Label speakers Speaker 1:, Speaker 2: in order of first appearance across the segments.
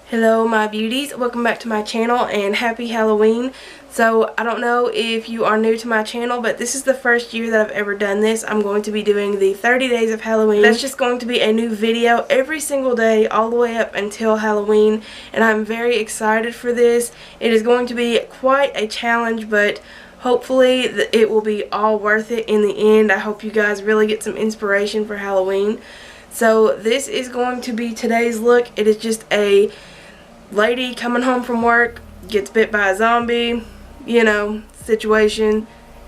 Speaker 1: Hello my beauties, welcome back to my channel and happy Halloween. So I don't know if you are new to my channel, but this is the first year that I've ever done this. I'm going to be doing the 30 days of Halloween. That's just going to be a new video every single day all the way up until Halloween, and I'm very excited for this. It is going to be quite a challenge, but hopefully it will be all worth it in the end. I hope you guys really get some inspiration for Halloween. So this is going to be today's look. It is just a lady coming home from work, gets bit by a zombie, situation.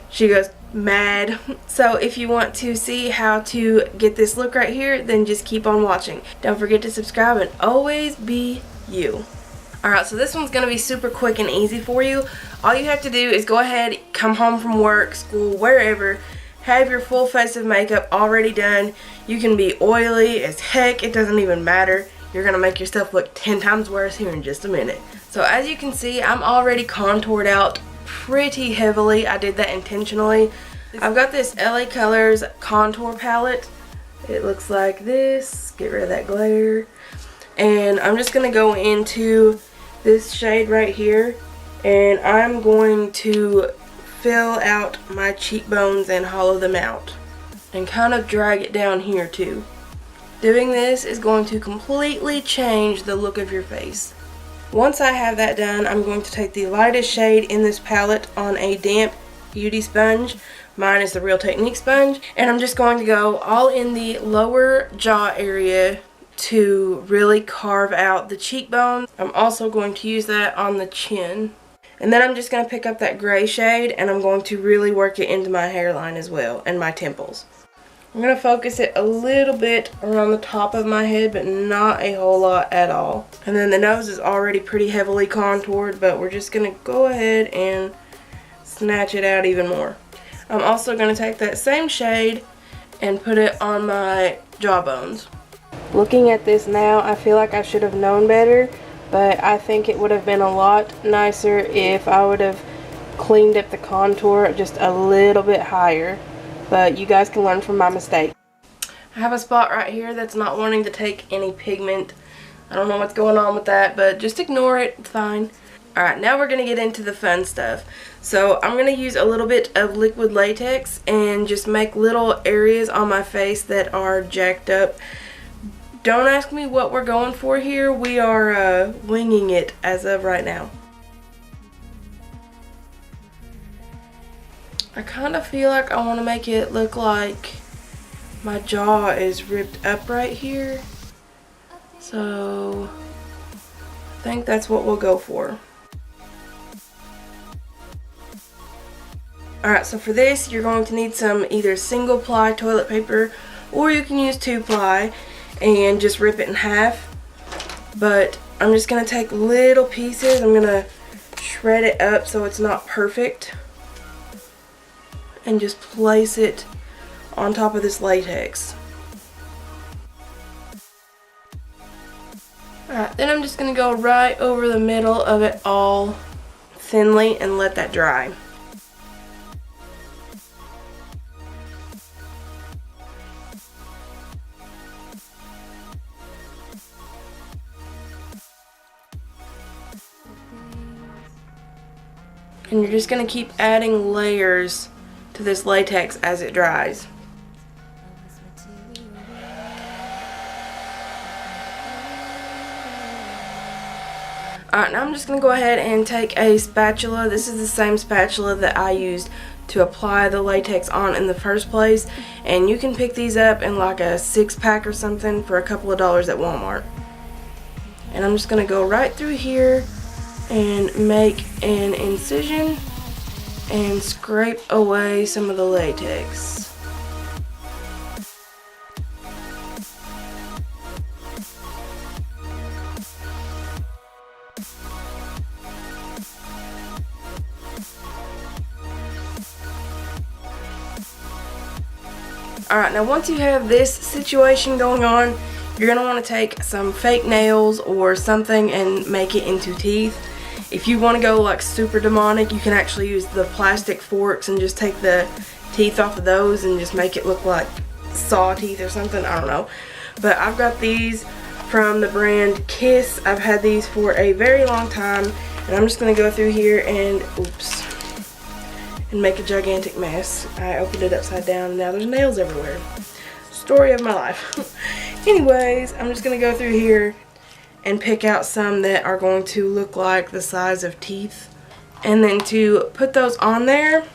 Speaker 1: She goes mad. So if you want to see how to get this look right here, then just keep on watching. Don't forget to subscribe and always be you. Alright, so this one's going to be super quick and easy for you. All you have to do is go ahead, come home from work, school, wherever, have your full face of makeup already done. You can be oily as heck, it doesn't even matter. You're going to make yourself look 10 times worse here in just a minute. So as you can see, I'm already contoured out pretty heavily. I did that intentionally. I've got this LA Colors contour palette. It looks like this. Get rid of that glare. And I'm just going to go into this shade right here. And I'm going to fill out my cheekbones and hollow them out. And kind of drag it down here too. Doing this is going to completely change the look of your face. Once I have that done, I'm going to take the lightest shade in this palette on a damp beauty sponge. Mine is the Real Technique sponge. And I'm just going to go all in the lower jaw area to really carve out the cheekbones. I'm also going to use that on the chin. And then I'm just going to pick up that gray shade and I'm going to really work it into my hairline as well and my temples. I'm going to focus it a little bit around the top of my head, but not a whole lot at all. And then the nose is already pretty heavily contoured, but we're just going to go ahead and snatch it out even more. I'm also going to take that same shade and put it on my jawbones. Looking at this now, I feel like I should have known better, but I think it would have been a lot nicer if I would have cleaned up the contour just a little bit higher. But you guys can learn from my mistake. I have a spot right here that's not wanting to take any pigment. I don't know what's going on with that, but just ignore it. It's fine. Alright, now we're going to get into the fun stuff. So I'm going to use a little bit of liquid latex and just make little areas on my face that are jacked up. Don't ask me what we're going for here. We are winging it as of right now. I kind of feel like I want to make it look like my jaw is ripped up right here. So I think that's what we'll go for. Alright, so for this you're going to need some either single ply toilet paper or you can use 2-ply and just rip it in half. But I'm just going to take little pieces. I'm going to shred it up so it's not perfect. And just place it on top of this latex. Alright, then I'm just going to go right over the middle of it all thinly and let that dry. And you're just going to keep adding layers to this latex as it dries. Alright, now I'm just going to go ahead and take a spatula. This is the same spatula that I used to apply the latex on in the first place. And you can pick these up in like a 6-pack or something for a couple of dollars at Walmart. And I'm just going to go right through here and make an incision and scrape away some of the latex. Alright, now once you have this situation going on, you're going to want to take some fake nails or something and make it into teeth. If you want to go like super demonic, you can actually use the plastic forks and just take the teeth off of those and just make it look like saw teeth or something. I don't know. But I've got these from the brand Kiss. I've had these for a very long time, and I'm just going to go through here and, and make a gigantic mess. I opened it upside down and now there's nails everywhere. Story of my life. Anyways, I'm just going to go through here and pick out some that are going to look like the size of teeth. And then to put those on there,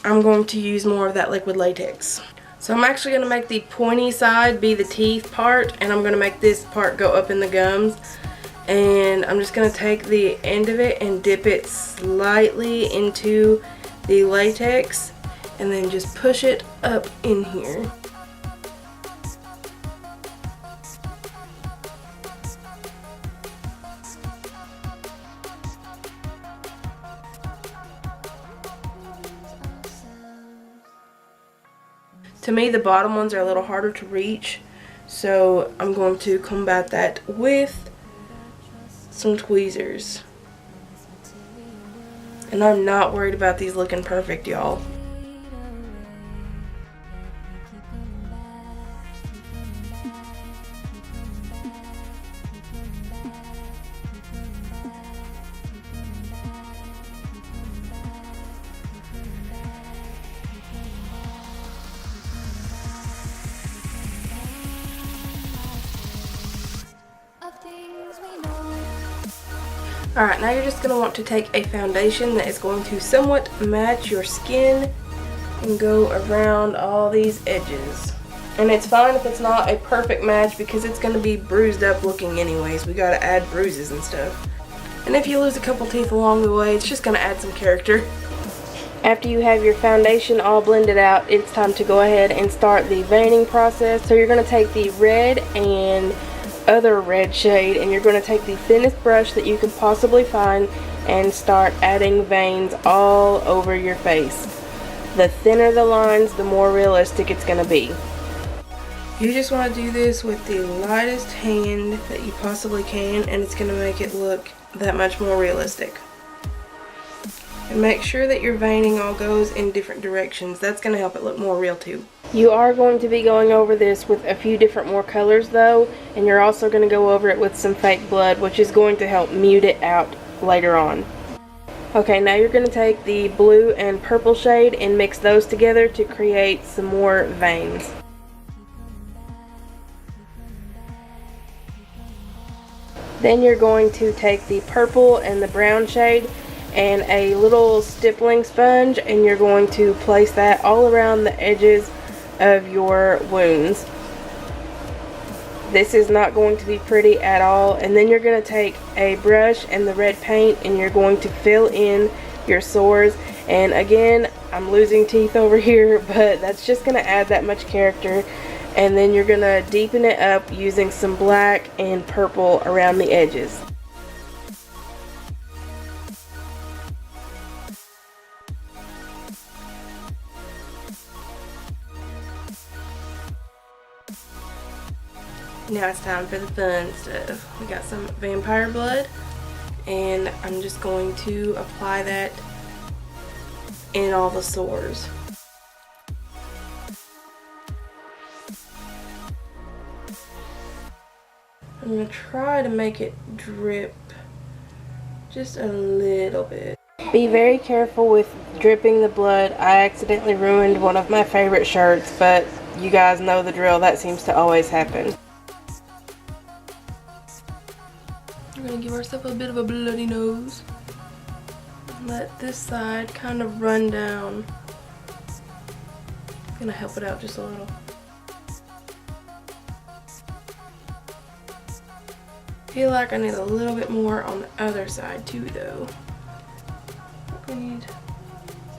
Speaker 1: I'm going to use more of that liquid latex. So I'm actually going to make the pointy side be the teeth part, and I'm going to make this part go up in the gums. And I'm just going to take the end of it and dip it slightly into the latex and then just push it up in here. To me, the bottom ones are a little harder to reach, so I'm going to combat that with some tweezers. And I'm not worried about these looking perfect, y'all. Alright, now you're just going to want to take a foundation that is going to somewhat match your skin and go around all these edges. And it's fine if it's not a perfect match because it's going to be bruised up looking anyways. We got to add bruises and stuff. And if you lose a couple teeth along the way, it's just going to add some character. After you have your foundation all blended out, it's time to go ahead and start the veining process. So you're going to take the red and other red shade, and you're going to take the thinnest brush that you can possibly find and start adding veins all over your face. The thinner the lines, the more realistic it's going to be. You just want to do this with the lightest hand that you possibly can, and it's going to make it look that much more realistic. And make sure that your veining all goes in different directions. That's going to help it look more real too. You are going to be going over this with a few different more colors though, and you're also going to go over it with some fake blood, which is going to help mute it out later on. Okay, now you're going to take the blue and purple shade and mix those together to create some more veins. Then you're going to take the purple and the brown shade and a little stippling sponge, and you're going to place that all around the edges of your wounds. This is not going to be pretty at all. And then you're going to take a brush and the red paint, and you're going to fill in your sores. And again, I'm losing teeth over here, but that's just going to add that much character. And then you're going to deepen it up using some black and purple around the edges. Now it's time for the fun stuff. We got some vampire blood, and I'm just going to apply that in all the sores. I'm going to try to make it drip just a little bit. Be very careful with dripping the blood. I accidentally ruined one of my favorite shirts, but you guys know the drill. That seems to always happen. We're going to give ourselves a bit of a bloody nose. Let this side kind of run down. I'm going to help it out just a little. I feel like I need a little bit more on the other side too though.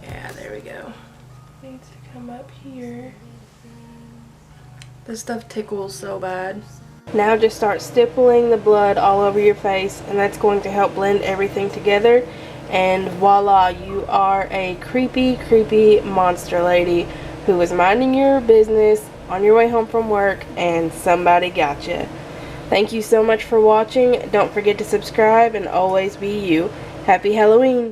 Speaker 1: Yeah, there we go. Needs to come up here. This stuff tickles so bad. Now just start stippling the blood all over your face, and that's going to help blend everything together. And voila, you are a creepy, creepy monster lady who was minding your business on your way home from work and somebody got you. Thank you so much for watching. Don't forget to subscribe and always be you. Happy Halloween!